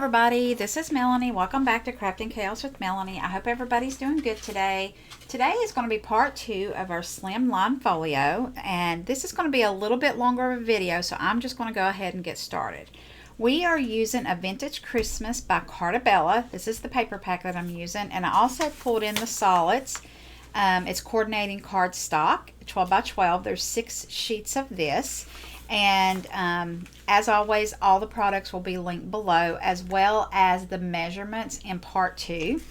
everybody, this is Melanie. Welcome back to Crafting Chaos with Melanie. I hope everybody's doing good today. Today is going to be part 2 of our Slimline Folio, and this is going to be a little bit longer of a video, so I'm just going to go ahead and get started. We are using a Vintage Christmas by Cartabella. This is the paper pack that I'm using, and I also pulled in the solids. It's coordinating cardstock, 12 by 12. There's 6 sheets of this. And as always, all the products will be linked below, as well as the measurements in part 2.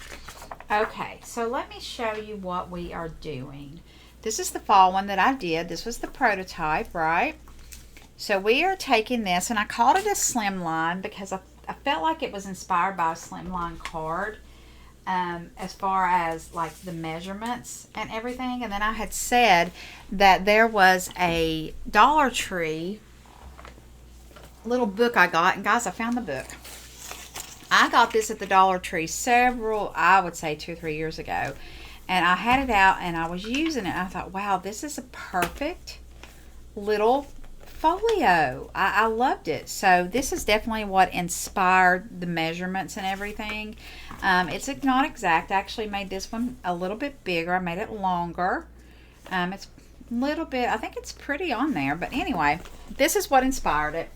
Okay, so let me show you what we are doing. This is the fall one that I did. This was the prototype, right? So we are taking this, and I called it a Slimline because I felt like it was inspired by a Slimline card. As far as like the measurements and everything. And then I had said that there was a Dollar Tree little book I got, and guys, I found the book. I got this at the Dollar Tree several, I would say 2 or 3 years ago, and I had it out and I was using it. I thought, wow, this is a perfect little folio. I loved it. So this is definitely what inspired the measurements and everything. It's not exact. I actually made this one a little bit bigger. I made it longer. It's a little bit, I think it's pretty on there, but anyway, this is what inspired it.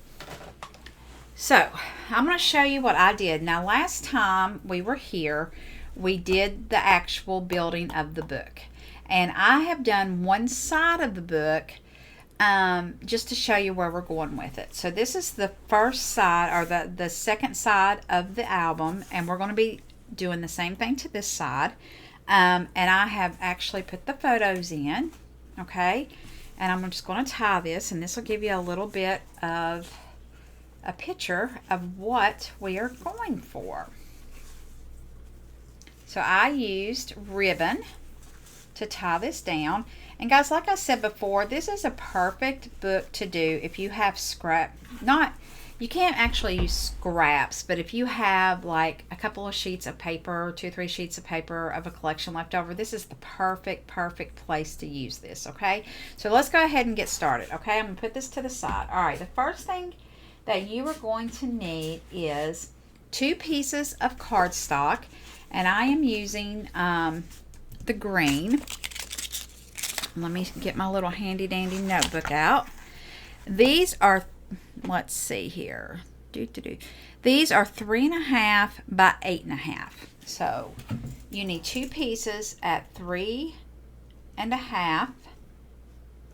So I'm going to show you what I did. Now, last time we were here, we did the actual building of the book, and I have done one side of the book just to show you where we're going with it. So this is the first side, or the second side of the album, and we're going to be doing the same thing to this side. And I have actually put the photos in, okay, and I'm just going to tie this, and this will give you a little bit of a picture of what we are going for. So I used ribbon to tie this down. And guys, like I said before, this is a perfect book to do if you have you can't actually use scraps, but if you have like a couple of sheets of paper, 2 or 3 sheets of paper of a collection left over, this is the perfect place to use this, okay? So let's go ahead and get started, okay? I'm going to put this to the side. All right, the first thing that you are going to need is 2 pieces of cardstock, and I am using the green. Let me get my little handy dandy notebook out. These are, let's see here. These are 3.5 by 8.5. So you need 2 pieces at 3.5.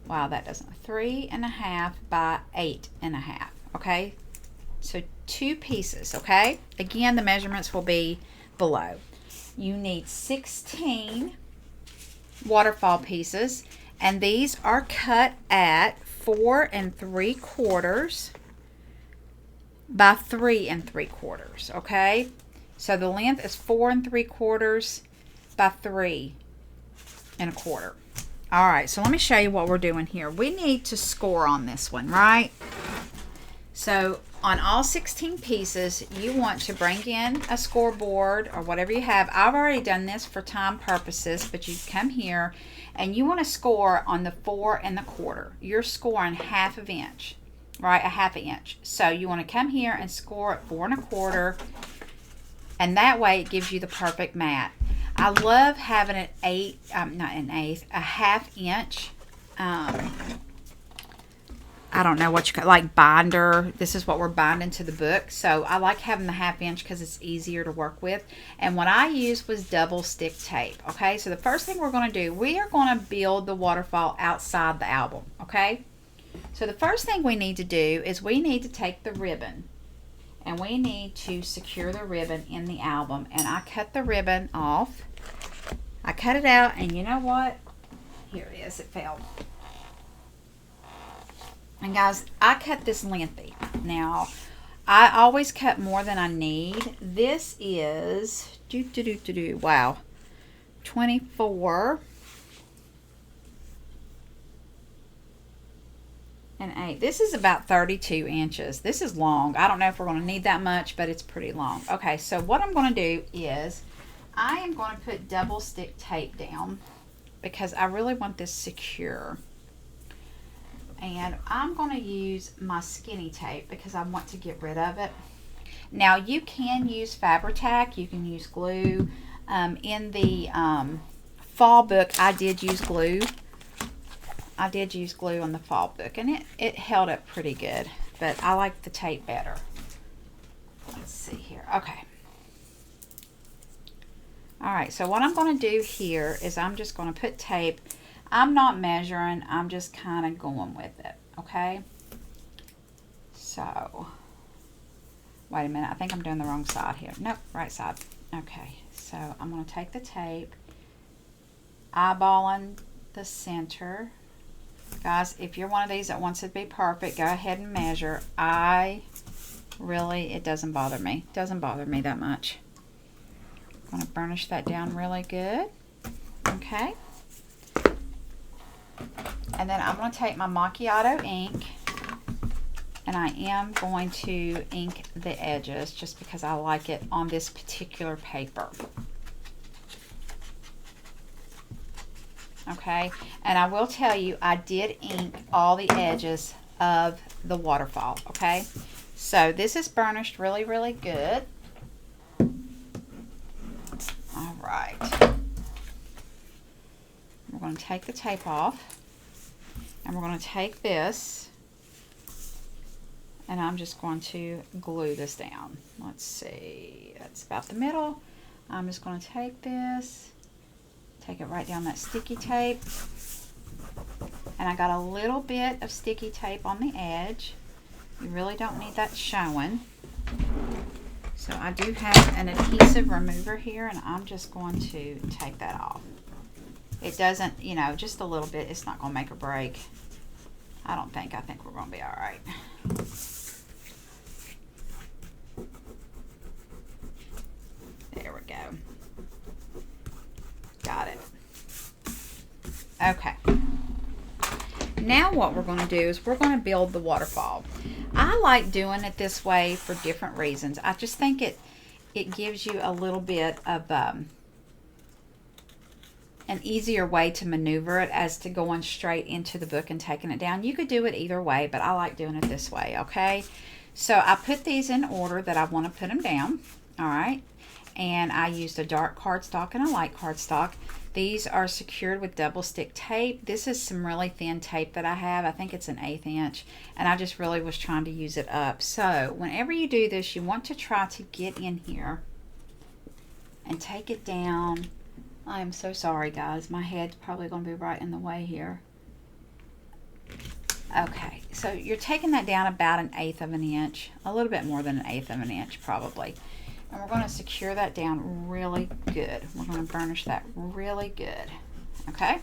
Wow, that doesn't. 3.5 by 8.5. Okay. So 2 pieces. Okay. Again, the measurements will be below. You need 16 waterfall pieces, and these are cut at 4 3/4 by 3 3/4. Okay, so the length is 4 3/4 by 3 1/4. All right, so let me show you what we're doing here. We need to score on this one, right? So on all 16 pieces, you want to bring in a scoreboard or whatever you have. I've already done this for time purposes, but you come here and you want to score on the 4 1/4. You're scoring 1/2 inch, right? 1/2 inch. So you want to come here and score at 4 1/4, and that way it gives you the perfect mat. I love having it a 1/2 inch. I don't know what you call, like binder. This is what we're binding to the book. So I like having the 1/2 inch because it's easier to work with. And what I used was double stick tape. Okay, so the first thing we're going to do, we are going to build the waterfall outside the album. Okay, so the first thing we need to do is we need to take the ribbon, and we need to secure the ribbon in the album. And I cut the ribbon off. I cut it out, and you know what? Here it is. It fell. And guys, I cut this lengthy. Now, I always cut more than I need. This is, wow, 24 and 8. This is about 32 inches. This is long. I don't know if we're going to need that much, but it's pretty long. Okay, so what I'm going to do is I am going to put double stick tape down because I really want this secure. And I'm going to use my skinny tape because I want to get rid of it. Now you can use Fabri-Tac, you can use glue. In the fall book, I did use glue. I did use glue on the fall book, and it held up pretty good, but I like the tape better. Let's see here. Okay. All right, so what I'm going to do here is I'm just going to put tape. I'm not measuring, I'm just kind of going with it, okay? So, wait a minute, I think I'm doing the wrong side here. Nope, right side. Okay, so I'm going to take the tape, eyeballing the center. Guys, if you're one of these that wants it to be perfect, go ahead and measure. It doesn't bother me. It doesn't bother me that much. I'm going to burnish that down really good. Okay. And then I'm going to take my macchiato ink, and I am going to ink the edges just because I like it on this particular paper. Okay, and I will tell you, I did ink all the edges of the waterfall. Okay, so this is burnished really, really good. All right, we're going to take the tape off, and we're going to take this, and I'm just going to glue this down. Let's see, that's about the middle. I'm just going to take this, take it right down that sticky tape, and I got a little bit of sticky tape on the edge. You really don't need that showing. So I do have an adhesive remover here, and I'm just going to take that off. It doesn't, you know, just a little bit, it's not going to make or break. I don't think. I think we're going to be all right. There we go. Got it. Okay. Now what we're going to do is we're going to build the waterfall. I like doing it this way for different reasons. I just think it gives you a little bit of an easier way to maneuver it as to going straight into the book and taking it down. You could do it either way, but I like doing it this way, okay? So I put these in order that I want to put them down, all right? And I used a dark cardstock and a light cardstock. These are secured with double stick tape. This is some really thin tape that I have. I think it's an 1/8 inch, and I just really was trying to use it up. So whenever you do this, you want to try to get in here and take it down. I am so sorry, guys. My head's probably going to be right in the way here. Okay, so you're taking that down about 1/8 of an inch, a little bit more than 1/8 of an inch probably. And we're going to secure that down really good. We're going to burnish that really good. Okay?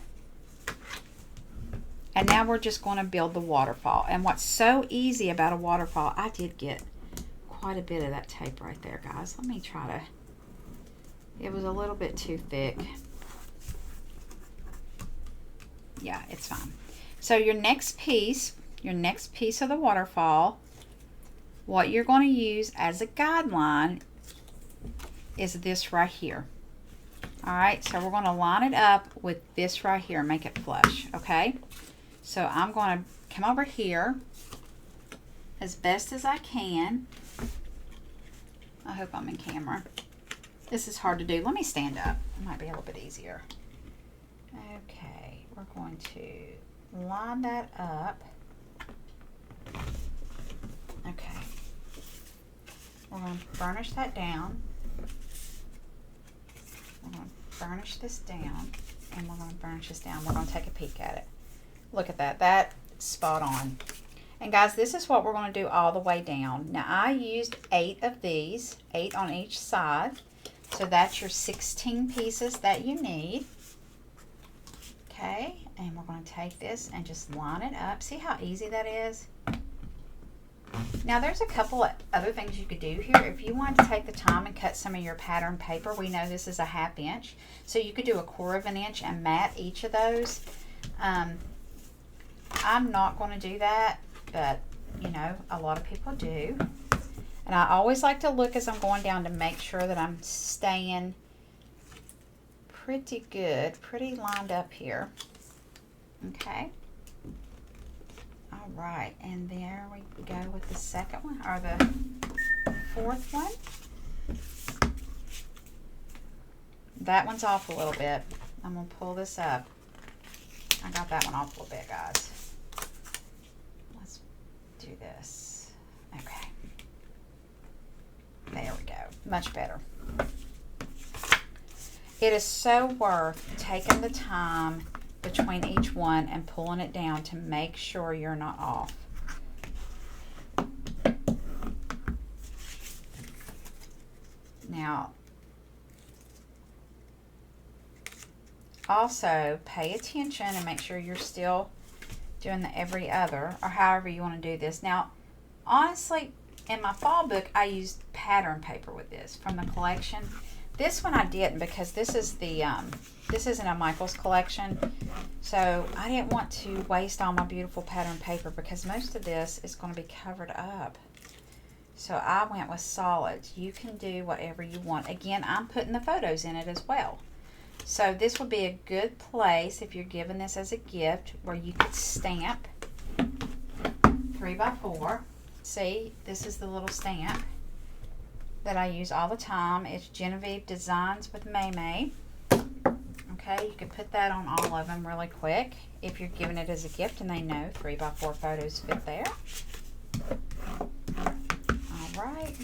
And now we're just going to build the waterfall. And what's so easy about a waterfall, I did get quite a bit of that tape right there, guys. Let me try to, it was a little bit too thick. Yeah, it's fine. So your next piece of the waterfall, what you're going to use as a guideline is this right here. All right, so we're going to line it up with this right here, make it flush, okay? So I'm going to come over here as best as I can. I hope I'm in camera. This is hard to do. Let me stand up. It might be a little bit easier. Okay, we're going to line that up. Okay. We're going to burnish that down. We're going to burnish this down, and we're going to burnish this down. We're going to take a peek at it. Look at that. That's spot on. And guys, this is what we're going to do all the way down. Now, I used 8 of these, 8 on each side. So that's your 16 pieces that you need. Okay, and we're going to take this and just line it up. See how easy that is? Now there's a couple of other things you could do here. If you wanted to take the time and cut some of your pattern paper, we know this is a 1/2 inch. So you could do 1/4 inch and mat each of those. I'm not going to do that, but you know, a lot of people do. And I always like to look as I'm going down to make sure that I'm staying pretty good, pretty lined up here. Okay. All right, and there we go with the second one, or the fourth one. That one's off a little bit. I'm going to pull this up. I got that one off a little bit, guys. Let's do this. Okay. There we go. Much better. It is so worth taking the time between each one and pulling it down to make sure you're not off. Now, also pay attention and make sure you're still doing the every other, or however you want to do this. Now, honestly, in my fall book, I used pattern paper with this from the collection. This one I didn't, because this is the this isn't a Michael's collection, so I didn't want to waste all my beautiful pattern paper because most of this is going to be covered up. So I went with solids. You can do whatever you want. Again, I'm putting the photos in it as well. So this would be a good place if you're giving this as a gift where you could stamp 3x4. See, this is the little stamp that I use all the time. It's Genevieve Designs with May May. Okay, you can put that on all of them really quick if you're giving it as a gift and they know 3x4 photos fit there. All right.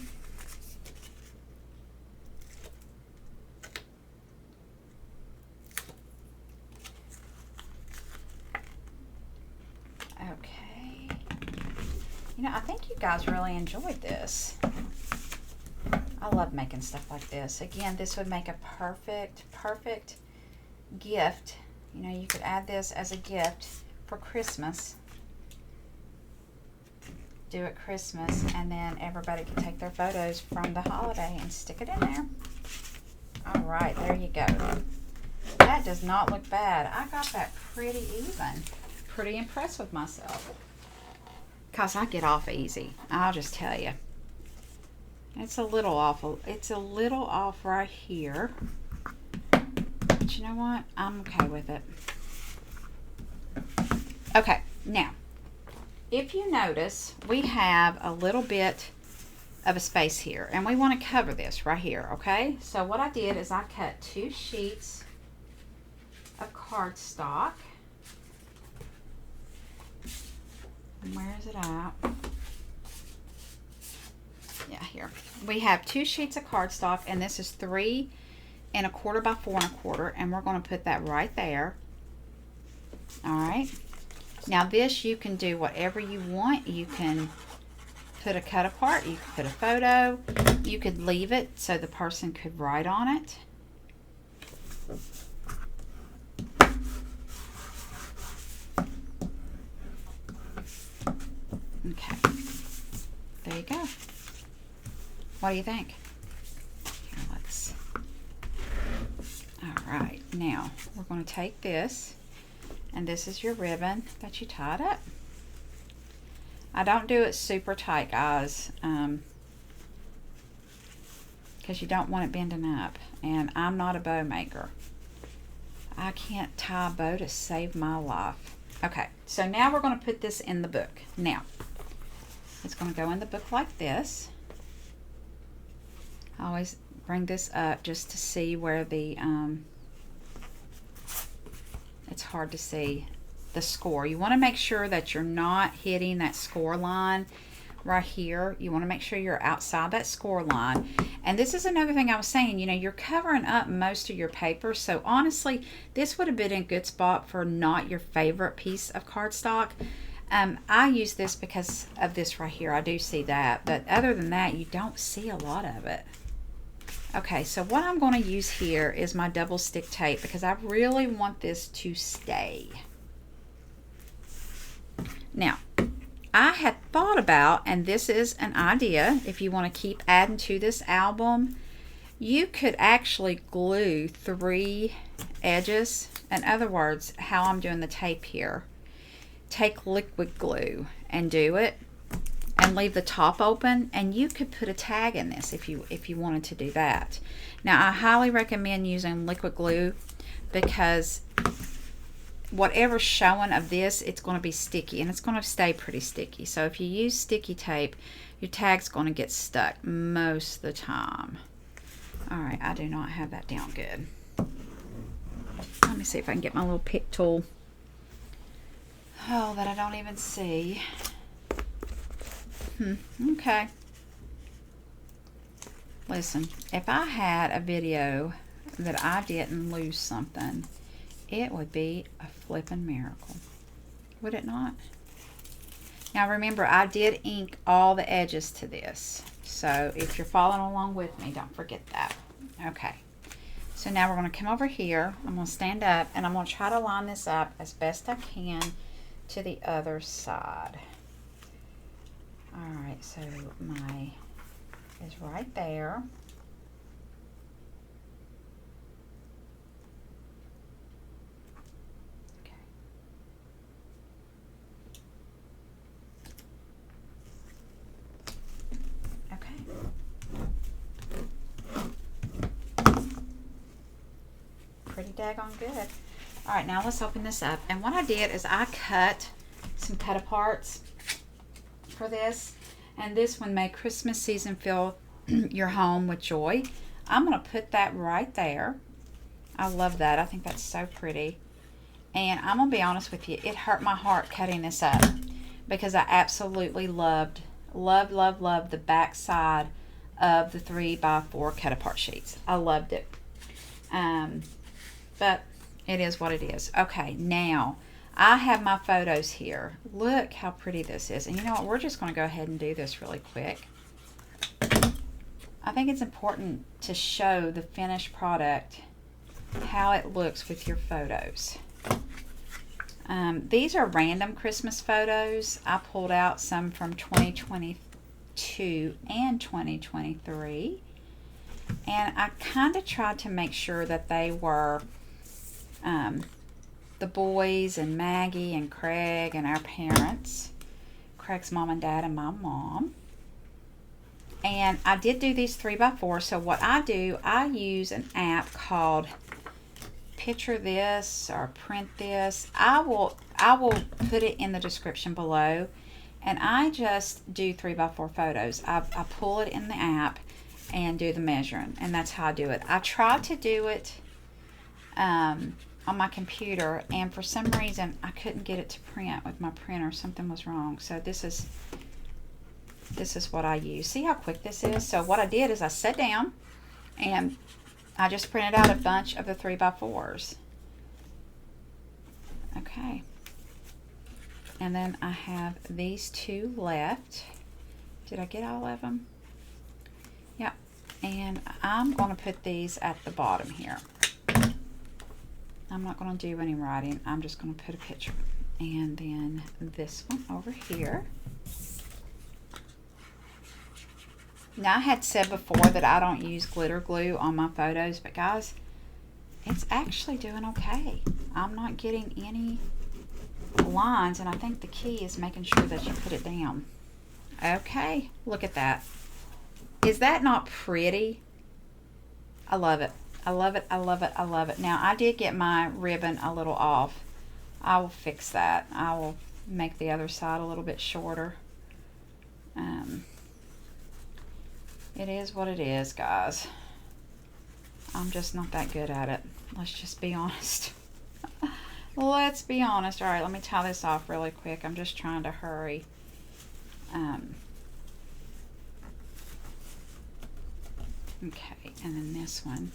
Okay. You know, I think you guys really enjoyed this. I love making stuff like this. Again, this would make a perfect gift. You know, you could add this as a gift for Christmas. Do it Christmas, and then everybody can take their photos from the holiday and stick it in there. All right, there you go. That does not look bad. I got that pretty even. Pretty impressed with myself. Because I get off easy. I'll just tell you. It's a little off. It's a little off right here. But you know what? I'm okay with it. Okay, now, if you notice, we have a little bit of a space here. And we want to cover this right here, okay? So what I did is I cut 2 sheets of cardstock. Where is it at? Yeah, here. We have 2 sheets of cardstock, and this is 3 1/4 by 4 1/4, and we're going to put that right there. All right. Now this, you can do whatever you want. You can put a cut apart. You can put a photo. You could leave it so the person could write on it. Okay. There you go. What do you think? Here, let's. All right. Now we're going to take this. And this is your ribbon that you tied up. I don't do it super tight, guys, because you don't want it bending up. And I'm not a bow maker. I can't tie a bow to save my life. Okay, so now we're going to put this in the book. Now, it's going to go in the book like this. I always bring this up just to see where the... it's hard to see the score. You want to make sure that you're not hitting that score line right here. You want to make sure you're outside that score line. And this is another thing I was saying, you know, you're covering up most of your paper. So honestly, this would have been a good spot for not your favorite piece of cardstock. I use this because of this right here. I do see that. But other than that, you don't see a lot of it. Okay, so what I'm going to use here is my double stick tape because I really want this to stay. Now, I had thought about, and this is an idea, if you want to keep adding to this album, you could actually glue 3 edges. In other words, how I'm doing the tape here. Take liquid glue and do it. And leave the top open, and you could put a tag in this if you wanted to do that. Now I highly recommend using liquid glue because whatever's showing of this, it's going to be sticky, and it's going to stay pretty sticky. So if you use sticky tape, your tag's going to get stuck most of the time. All right, I do not have that down good. Let me see if I can get my little pick tool. Oh, that I don't even see. Okay. Listen, if I had a video that I didn't lose something, it would be a flippin' miracle. Would it not? Now remember, I did ink all the edges to this. So if you're following along with me, don't forget that. Okay. So now we're going to come over here. I'm going to stand up and I'm going to try to line this up as best I can to the other side. All right, so my is right there. Pretty daggone good. All right, now let's open this up. And what I did is I cut some cut aparts for this, and this one made Christmas season fill your home with joy. I'm going to put that right there. I love that. I think that's so pretty. And I'm going to be honest with you, it hurt my heart cutting this up because I absolutely loved the back side of the 3x4 cut apart sheets. I loved it. But it is what it is. Okay, now I have my photos here. Look how pretty this is. And you know what? We're just going to go ahead and do this really quick. I think it's important to show the finished product, how it looks with your photos. These are random Christmas photos. I pulled out some from 2022 and 2023. And I kind of tried to make sure that they were the boys and Maggie and Craig and our parents. Craig's mom and dad and my mom. And I did do these 3x4. So what I do, I use an app called Picture This or Print This. I will put it in the description below. And I just do 3x4 photos. I pull it in the app and do the measuring, and that's how I do it. I tried to do it on my computer, and for some reason I couldn't get it to print with my printer. Something was wrong. So this is what I use. See how quick this is? So what I did is I sat down and I just printed out a bunch of the 3x4s. Okay. And then I have these two left. Did I get all of them? Yep. And I'm going to put these at the bottom here. I'm not going to do any writing. I'm just going to put a picture. And then this one over here. Now, I had said before that I don't use glitter glue on my photos, but guys, it's actually doing okay. I'm not getting any lines, and I think the key is making sure that you put it down. Okay, look at that. Is that not pretty? I love it. I love it. I love it. I love it. Now, I did get my ribbon a little off. I will fix that. I will make the other side a little bit shorter. It is what it is, guys. I'm just not that good at it. Let's just be honest. Let's be honest. All right, let me tie this off really quick. I'm just trying to hurry. Okay, and then this one.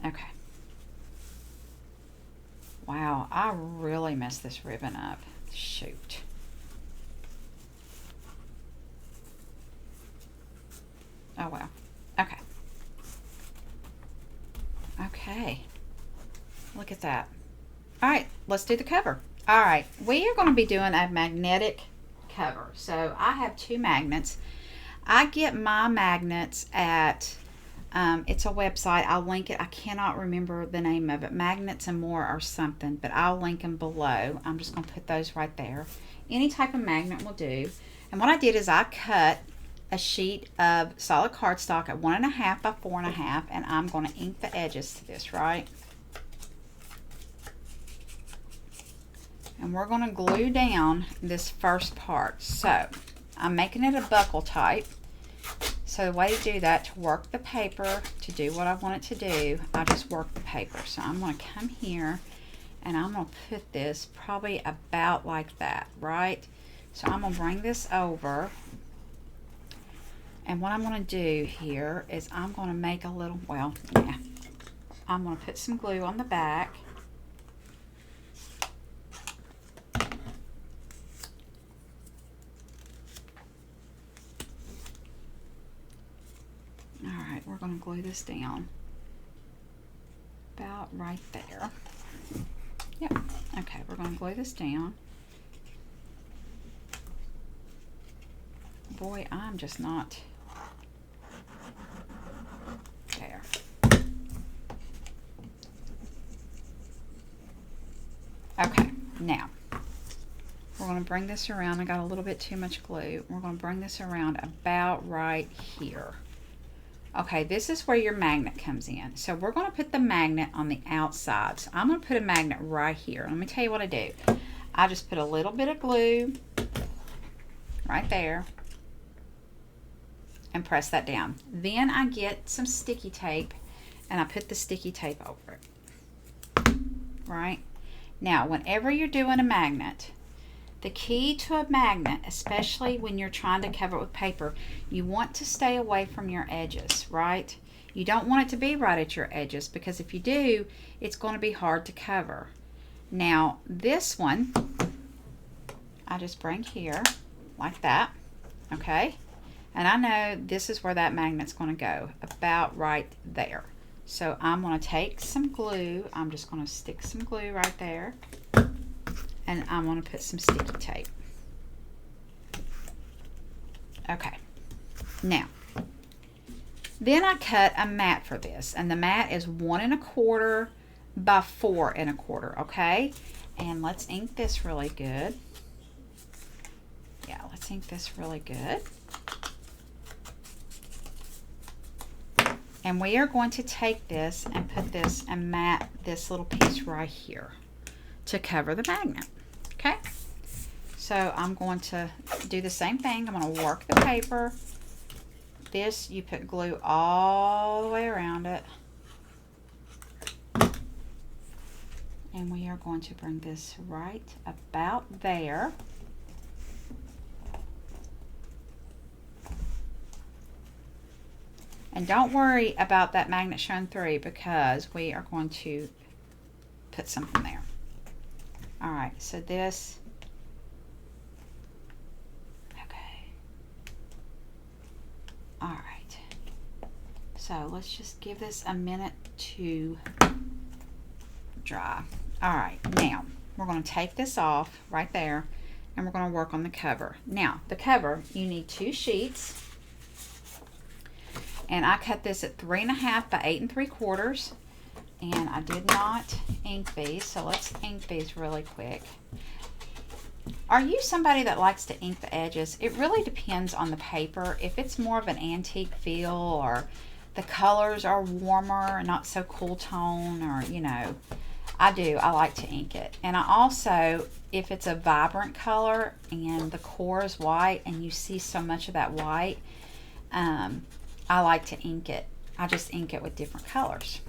Okay. Wow, I really messed this ribbon up. Shoot. Oh, well. Okay. Okay. Look at that. All right, let's do the cover. All right, we are going to be doing a magnetic cover. So I have two magnets. I get my magnets at, it's a website. I'll link it. I cannot remember the name of it. Magnets and More or something, but I'll link them below. I'm just going to put those right there. Any type of magnet will do. And what I did is I cut a sheet of solid cardstock at 1.5 by 4.5, and I'm going to ink the edges to this, right? And we're going to glue down this first part. So I'm making it a buckle type. So the way to do that, to work the paper, to do what I want it to do, I just work the paper. So I'm going to come here and I'm going to put this probably about like that, right? So I'm going to bring this over. And what I'm going to do here is I'm going to make a little, well, yeah. I'm going to put some glue on the back. Alright, we're going to glue this down about right there. Yep. Okay, we're going to glue this down. Boy, I'm just not there. Okay, now we're going to bring this around. I got a little bit too much glue. We're going to bring this around about right here. Okay, this is where your magnet comes in. So we're going to put the magnet on the outside. So I'm going to put a magnet right here. Let me tell you what I do. I just put a little bit of glue right there and press that down. Then I get some sticky tape and I put the sticky tape over it. Right? Now, whenever you're doing a magnet, the key to a magnet, especially when you're trying to cover it with paper, you want to stay away from your edges, right? You don't want it to be right at your edges, because if you do, it's going to be hard to cover. Now, this one, I just bring here like that, okay? And I know this is where that magnet's going to go, about right there. So I'm going to take some glue. I'm just going to stick some glue right there. And I'm going to put some sticky tape. Okay. Now, then I cut a mat for this. And the mat is 1 1/4 by 4 1/4. Okay? And let's ink this really good. Yeah, let's ink this really good. And we are going to take this and put this and mat this little piece right here to cover the magnet. Okay, so I'm going to do the same thing. I'm going to work the paper. This, you put glue all the way around it. And we are going to bring this right about there. And don't worry about that magnet showing through, because we are going to put something there. Alright, so this, okay. Alright, so let's just give this a minute to dry. Alright, now we're going to take this off right there and we're going to work on the cover. Now, the cover, you need 2 sheets. And I cut this at 3.5 by 8 3/4. And I did not ink these, so let's ink these really quick. Are you somebody that likes to ink the edges? It really depends on the paper. If it's more of an antique feel, or the colors are warmer, not so cool tone, or, you know, I like to ink it. And I also, if it's a vibrant color and the core is white and you see so much of that white, I like to ink it. I just ink it with different colors.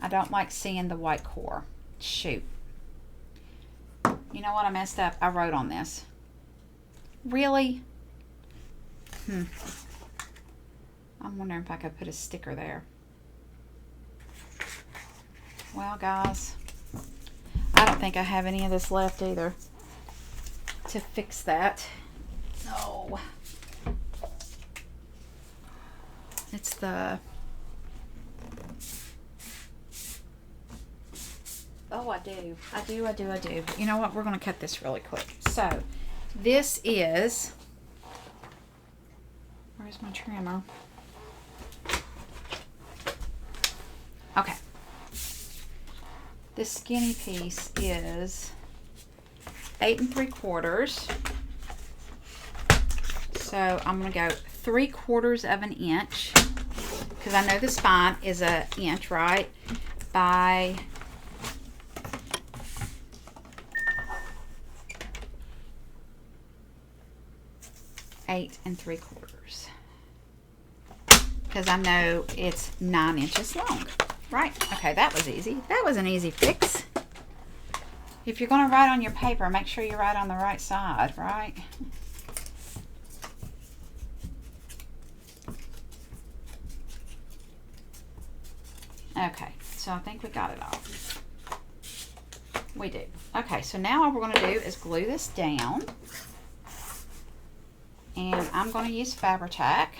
I don't like seeing the white core. Shoot. You know what? I messed up. I wrote on this. Really? I'm wondering if I could put a sticker there. Well, guys, I don't think I have any of this left either to fix that. No. It's the... Oh, I do. You know what? We're going to cut this really quick. So, this is... Where's my trimmer? Okay. This skinny piece is 8 3/4. So I'm going to go 3/4 of an inch, because I know the spine is an inch, right? By 8 3/4. Because I know it's 9 inches long. Right. Okay, that was easy. That was an easy fix. If you're going to write on your paper, make sure you write on the right side, right? Okay, so I think we got it all. We do. Okay, so now all we're going to do is glue this down. And I'm going to use Fabri-Tac.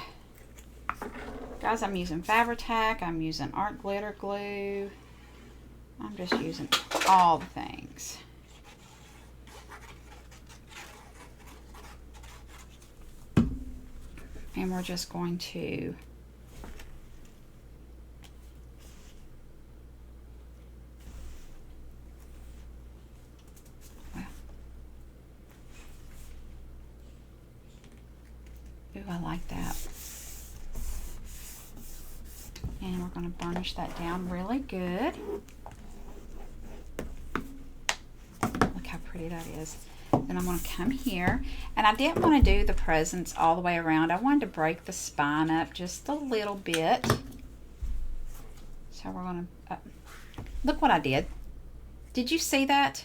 Guys, I'm using Fabri-Tac. I'm using art glitter glue. I'm just using all the things. And we're just going to ooh, I like that. And we're going to burnish that down really good. Look how pretty that is. Then I'm going to come here, and I didn't want to do the presents all the way around. I wanted to break the spine up just a little bit. So we're going to, look what I did. Did you see that?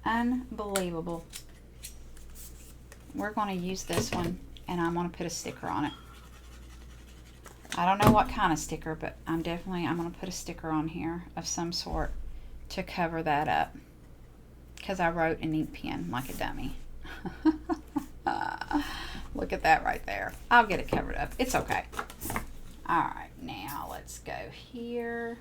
Unbelievable. We're going to use this one, and I'm going to put a sticker on it. I don't know what kind of sticker, but I'm going to put a sticker on here of some sort to cover that up, because I wrote an ink pen like a dummy. Look at that right there. I'll get it covered up. It's okay. All right, now let's go here.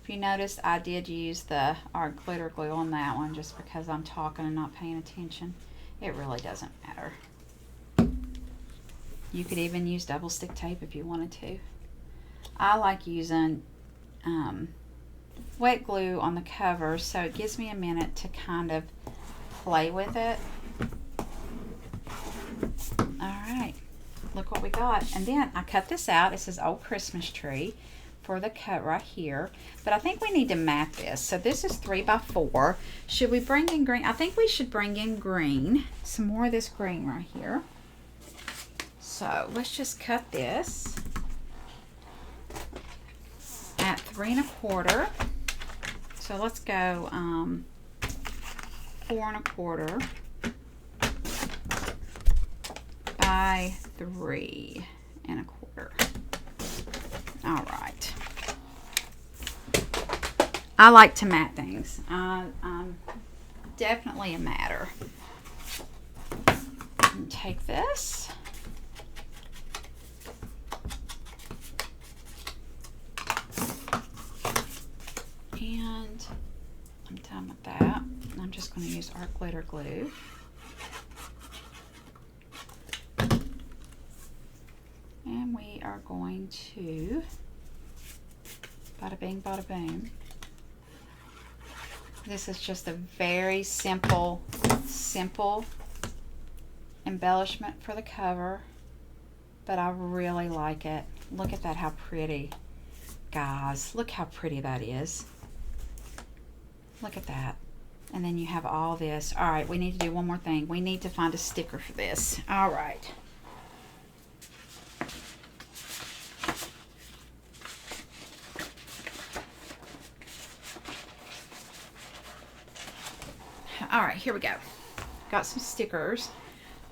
If you noticed, I did use the art glitter glue on that one just because I'm talking and not paying attention. It really doesn't matter. You could even use double stick tape if you wanted to. I like using wet glue on the cover, so it gives me a minute to kind of play with it. Alright, look what we got. And then I cut this out. It says Old Christmas Tree for the cut right here. But I think we need to mat this. So this is 3 by 4. Should we bring in green? I think we should bring in green. Some more of this green right here. So let's just cut this at 3 1/4. So let's go 4 1/4 by 3 1/4. All right. I like to mat things. I'm definitely a matter. And take this. And I'm done with that. I'm just going to use art glitter glue. And we are going to bada bing, bada boom. This is just a very simple embellishment for the cover, but I really like it. Look at that, how pretty. Guys, look how pretty that is. Look at that. And then you have all this. All right, we need to do one more thing. We need to find a sticker for this. All right. All right, here we go. Got some stickers.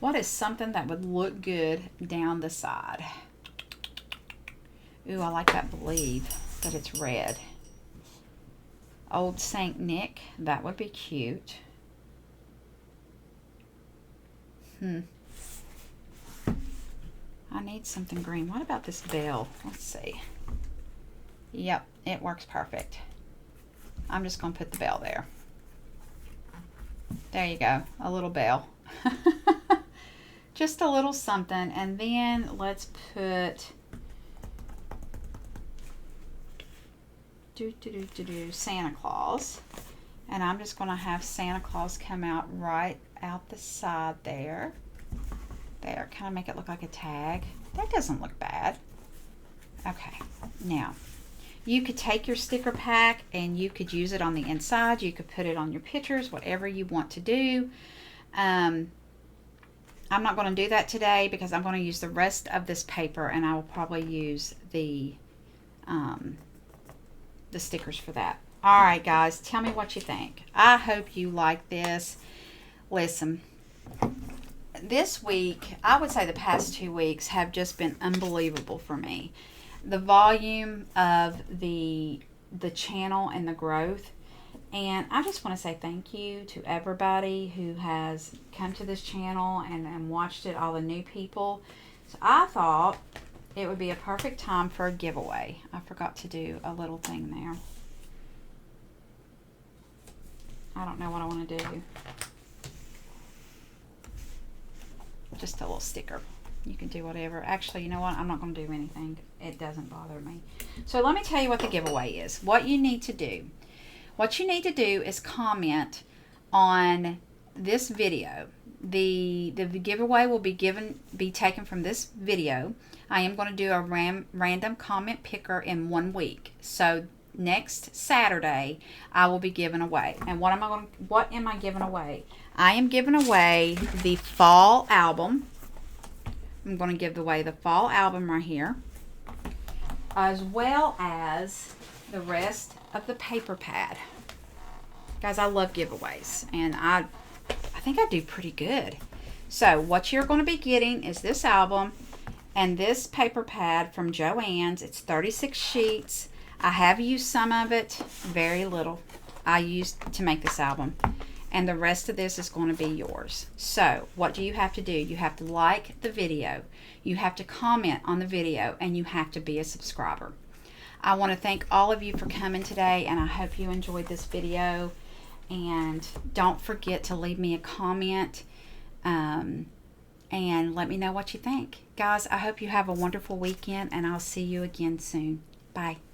What is something that would look good down the side? Ooh, I like that Believe, but it's red. Old Saint Nick, that would be cute. I need something green. What about this bell? Let's see. Yep, it works perfect. I'm just going to put the bell there. There you go, a little bell. Just a little something. And then let's put Santa Claus. And I'm just going to have Santa Claus come out right out the side there. There, kind of make it look like a tag. That doesn't look bad. Okay, now you could take your sticker pack and you could use it on the inside. You could put it on your pictures, whatever you want to do. I'm not going to do that today because I'm going to use the rest of this paper, and I will probably use the stickers for that. All right, guys, tell me what you think. I hope you like this. Listen, this week, I would say the past 2 weeks have just been unbelievable for me. The volume of the channel and the growth. And I just want to say thank you to everybody who has come to this channel and watched it, all the new people. So I thought it would be a perfect time for a giveaway. I forgot to do a little thing there. I don't know what I want to do. Just a little sticker. You can do whatever. Actually, you know what? I'm not going to do anything. It doesn't bother me. So let me tell you what the giveaway is. What you need to do. What you need to do is comment on this video. The giveaway will be taken from this video. I am going to do a random comment picker in 1 week. So next Saturday, I will be giving away. And what am I giving away? I am giving away the fall album. I'm going to give away the fall album right here, as well as the rest of the paper pad. Guys, I love giveaways, and I think I do pretty good. So what you're going to be getting is this album and this paper pad from Joann's. It's 36 sheets. I have used some of it, very little I used to make this album. And the rest of this is going to be yours. So what do you have to do? You have to like the video. You have to comment on the video. And you have to be a subscriber. I want to thank all of you for coming today. And I hope you enjoyed this video. And don't forget to leave me a comment. And let me know what you think. Guys, I hope you have a wonderful weekend. And I'll see you again soon. Bye.